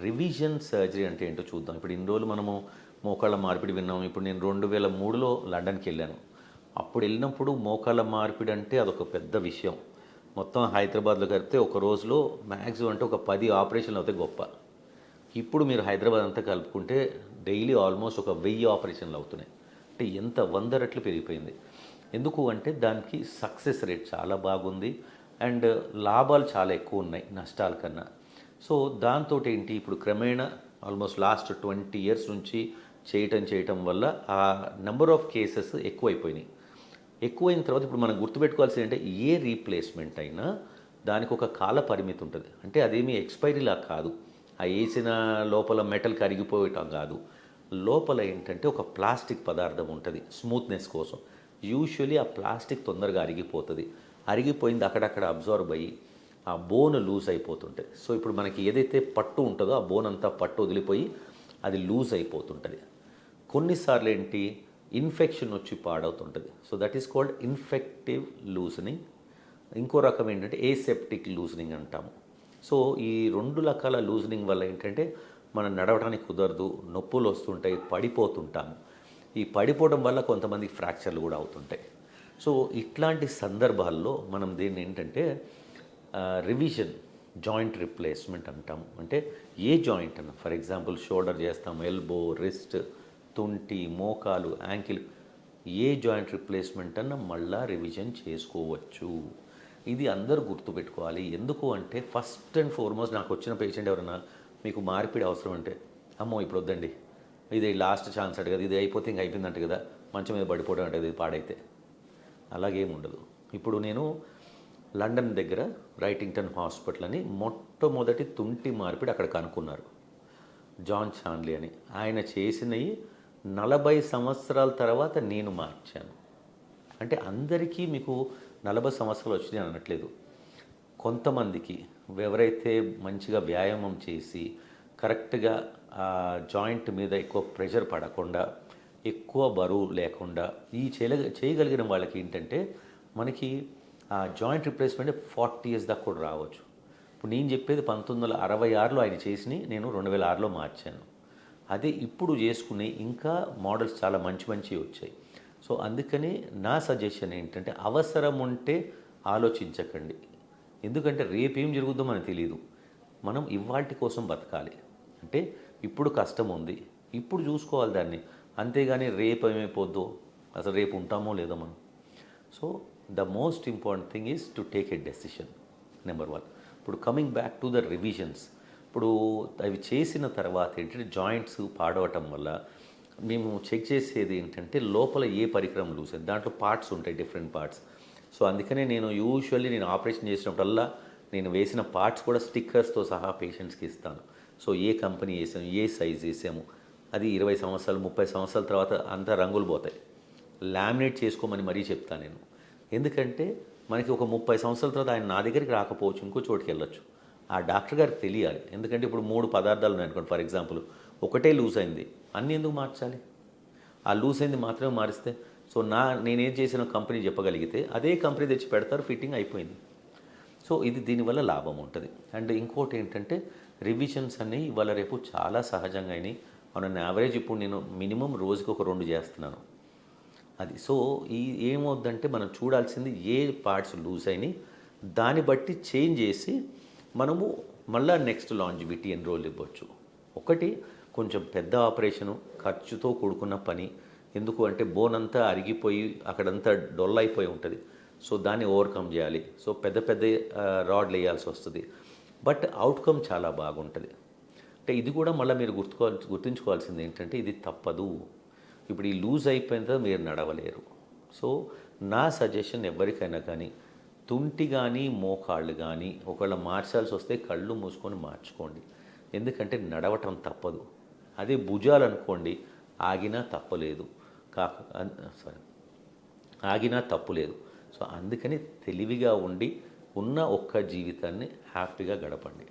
Revision surgery అంటే ఏంటో చూద్దాం. ఇప్పుడు ఇన్ని రోజులు మనము మోకాళ్ళ మార్పిడి విన్నాం. ఇప్పుడు నేను 2003లో లండన్‌కి వెళ్ళాను. అప్పుడు వెళ్ళినప్పుడు మోకాళ్ళ మార్పిడి అంటే అదొక పెద్ద విషయం. మొత్తం హైదరాబాద్‌లో కలిపితే ఒక రోజులో మ్యాక్సిమం అంటే ఒక 10 ఆపరేషన్లు అవుతాయి గొప్ప. ఇప్పుడు మీరు హైదరాబాద్ అంతా కలుపుకుంటే డైలీ ఆల్మోస్ట్ ఒక 1000 ఆపరేషన్లు అవుతున్నాయి. అంటే ఎంత 100 రెట్లు పెరిగిపోయింది. ఎందుకు అంటే దానికి సక్సెస్ రేట్ చాలా బాగుంది. అండ్ లాభాలు చాలా ఎక్కువ ఉన్నాయి నష్టాల కన్నా. సో దాంతోటేంటి ఇప్పుడు క్రమేణా ఆల్మోస్ట్ లాస్ట్ 20 ఇయర్స్ నుంచి చేయటం వల్ల ఆ నెంబర్ ఆఫ్ కేసెస్ ఎక్కువైపోయినాయి. ఎక్కువైన తర్వాత ఇప్పుడు మనం గుర్తుపెట్టుకోవాల్సింది అంటే ఏ రీప్లేస్మెంట్ అయినా దానికి ఒక కాల పరిమితి ఉంటుంది. అంటే అదేమీ ఎక్స్పైరీలా కాదు. ఆ వేసిన లోపల మెటల్ కరిగిపోయటం కాదు. లోపల ఏంటంటే ఒక ప్లాస్టిక్ పదార్థం ఉంటుంది స్మూత్నెస్ కోసం. యూజువలీ ఆ ప్లాస్టిక్ తొందరగా అరిగిపోతుంది. అరిగిపోయింది అక్కడక్కడ అబ్జర్వ్ అయ్యి ఆ బోన్ లూజ్ అయిపోతుంటుంది. సో ఇప్పుడు మనకి ఏదైతే పట్టు ఉంటుందో ఆ బోన్ అంతా పట్టు వదిలిపోయి అది లూజ్ అయిపోతుంటుంది. కొన్నిసార్లు ఏంటి ఇన్ఫెక్షన్ వచ్చి పాడవుతుంటుంది. So that is called infective loosening. ఇంకో రకం ఏంటంటే ఏసెప్టిక్ లూజనింగ్ అంటాము. సో ఈ 2 రకాల లూజనింగ్ వల్ల ఏంటంటే మనం నడవడానికి కుదరదు, నొప్పులు వస్తుంటాయి, పడిపోతుంటాము. ఈ పడిపోవడం వల్ల కొంతమందికి ఫ్రాక్చర్లు కూడా అవుతుంటాయి. సో ఇట్లాంటి సందర్భాల్లో మనం దీన్ని ఏంటంటే రివిజన్ జాయింట్ రిప్లేస్మెంట్ అంటాము. అంటే ఏ జాయింట్ అన్న ఫర్ ఎగ్జాంపుల్ షోల్డర్ చేస్తాం, ఎల్బో, రిస్ట్, తుంటి, మోకాలు, యాంకిల్, ఏ జాయింట్ రిప్లేస్మెంట్ అన్న మళ్ళా రివిజన్ చేసుకోవచ్చు. ఇది అందరూ గుర్తుపెట్టుకోవాలి. ఎందుకు అంటే ఫస్ట్ అండ్ ఫార్మోస్ట్ నాకు వచ్చిన పేషెంట్ ఎవరైనా మీకు మార్పిడి అవసరం అంటే అమ్మో ఇప్పుడు వద్దండి, ఇది లాస్ట్ ఛాన్స్ అంటే కదా, ఇది అయిపోతే ఇంక అయిపోయిందంట కదా, మంచం మీద పడిపోవడం అంటే ఇది పాడైతే అలాగేం ఉండదు. ఇప్పుడు నేను లండన్ దగ్గర రైటింగ్టన్ హాస్పిటల్ అని మొట్టమొదటి తుంటి మార్పిడి అక్కడ కనుక్కున్నారు, జాన్ చాన్లీ అని. ఆయన చేసినవి 40 సంవత్సరాల తర్వాత నేను మార్చాను. అంటే అందరికీ మీకు 40 సంవత్సరాలు వచ్చినాయి అనట్లేదు. కొంతమందికి ఎవరైతే మంచిగా వ్యాయామం చేసి కరెక్ట్గా ఆ జాయింట్ మీద ఎక్కువ ప్రెషర్ పడకుండా, ఎక్కువ బరువు లేకుండా ఈ చేయగలిగిన వాళ్ళకి ఏంటంటే మనకి ఆ జాయింట్ రిప్లేస్మెంట్ 40 ఇయర్స్ దాకా కూడా రావచ్చు. ఇప్పుడు నేను చెప్పేది 1966లో ఆయన చేసి నేను 2006లో మార్చాను. అదే ఇప్పుడు చేసుకునే ఇంకా మోడల్స్ చాలా మంచి వచ్చాయి. సో అందుకని నా సజెషన్ ఏంటంటే అవసరం ఉంటే ఆలోచించకండి. ఎందుకంటే రేపు ఏం జరుగుతుందో మనకు తెలియదు. మనం ఇవాల్టి కోసం బతకాలి. అంటే ఇప్పుడు కష్టం ఉంది, ఇప్పుడు చూసుకోవాలి దాన్ని. అంతేగాని రేపు ఏమైపోద్దో, అసలు రేపు ఉంటామో లేదో మనం. So the most important thing is to take a decision, number 1. ఇప్పుడు coming back to the revisions, ఇప్పుడు అవి చేసిన తర్వాత ఏంటంటే జాయింట్స్ పాడవటం వల్ల మేము చెక్ చేసేది ఏంటంటే లోపల ఏ పరికరం లూజ్ అయింది. దాంట్లో పార్ట్స్ ఉంటాయి, డిఫరెంట్ పార్ట్స్. సో అందుకనే నేను యూజువల్లీ నేను ఆపరేషన్ చేసినప్పుడల్లా నేను వేసిన పార్ట్స్ కూడా స్టిక్కర్స్తో సహా పేషెంట్స్కి ఇస్తాను. సో ఏ కంపెనీ వేసాము, ఏ సైజ్ వేసాము, అది 20 సంవత్సరాలు 30 సంవత్సరాల తర్వాత అంతా రంగులు పోతాయి. లామినేట్ చేసుకోమని మరీ చెప్తాను నేను. ఎందుకంటే మనకి ఒక 30 సంవత్సరాల తర్వాత ఆయన నా దగ్గరికి రాకపోవచ్చు, ఇంకో చోటుకి వెళ్ళొచ్చు. ఆ డాక్టర్ గారికి తెలియాలి. ఎందుకంటే ఇప్పుడు 3 పదార్థాలు ఉన్నాయి అనుకోండి, ఫర్ ఎగ్జాంపుల్ ఒకటే లూజ్ అయింది, అన్నీ ఎందుకు మార్చాలి? ఆ లూజ్ అయింది మాత్రమే మారిస్తే సో నేనేం చేసిన కంపెనీ చెప్పగలిగితే అదే కంపెనీ తెచ్చి పెడతారు, ఫిట్టింగ్ అయిపోయింది. సో ఇది దీనివల్ల లాభం ఉంటుంది. అండ్ ఇంకోటి ఏంటంటే రివిజన్స్ అనేవి ఇవాళ రేపు చాలా సహజంగా అయినాయి. మన యావరేజ్ ఇప్పుడు నేను మినిమం రోజుకి ఒక 2 చేస్తున్నాను. అది సో ఏమవుద్దంటే మనం చూడాల్సింది ఏ పార్ట్స్ లూజ్ అయినాయి, దాన్ని బట్టి చేంజ్ చేసి మనము మళ్ళీ నెక్స్ట్ లాంజివిటీ ఎన్ని రోజులు ఇవ్వచ్చు. ఒకటి కొంచెం పెద్ద ఆపరేషను, ఖర్చుతో కూడుకున్న పని. ఎందుకు అంటే బోన్ అంతా అరిగిపోయి అక్కడంతా డొల్ అయిపోయి ఉంటుంది. సో దాన్ని ఓవర్కమ్ చేయాలి. సో పెద్ద రాడ్లు వేయాల్సి వస్తుంది. బట్ అవుట్కమ్ చాలా బాగుంటుంది. అంటే ఇది కూడా మళ్ళీ మీరు గుర్తుంచుకోవాల్సింది ఏంటంటే ఇది తప్పదు. ఇప్పుడు ఈ లూజ్ అయిపోయిన తర్వాత మీరు నడవలేరు. సో నా సజెషన్ ఎవరికైనా కానీ తుంటి కానీ మోకాళ్ళు కానీ ఒకవేళ మార్చాల్సి వస్తే కళ్ళు మూసుకొని మార్చుకోండి. ఎందుకంటే నడవటం తప్పదు. అదే భుజాలు అనుకోండి, ఆగినా తప్పలేదు, ఆగినా తప్పు లేదు. సో అందుకని తెలివిగా ఉండి ఉన్న ఒక్క జీవితాన్ని హ్యాపీగా గడపండి.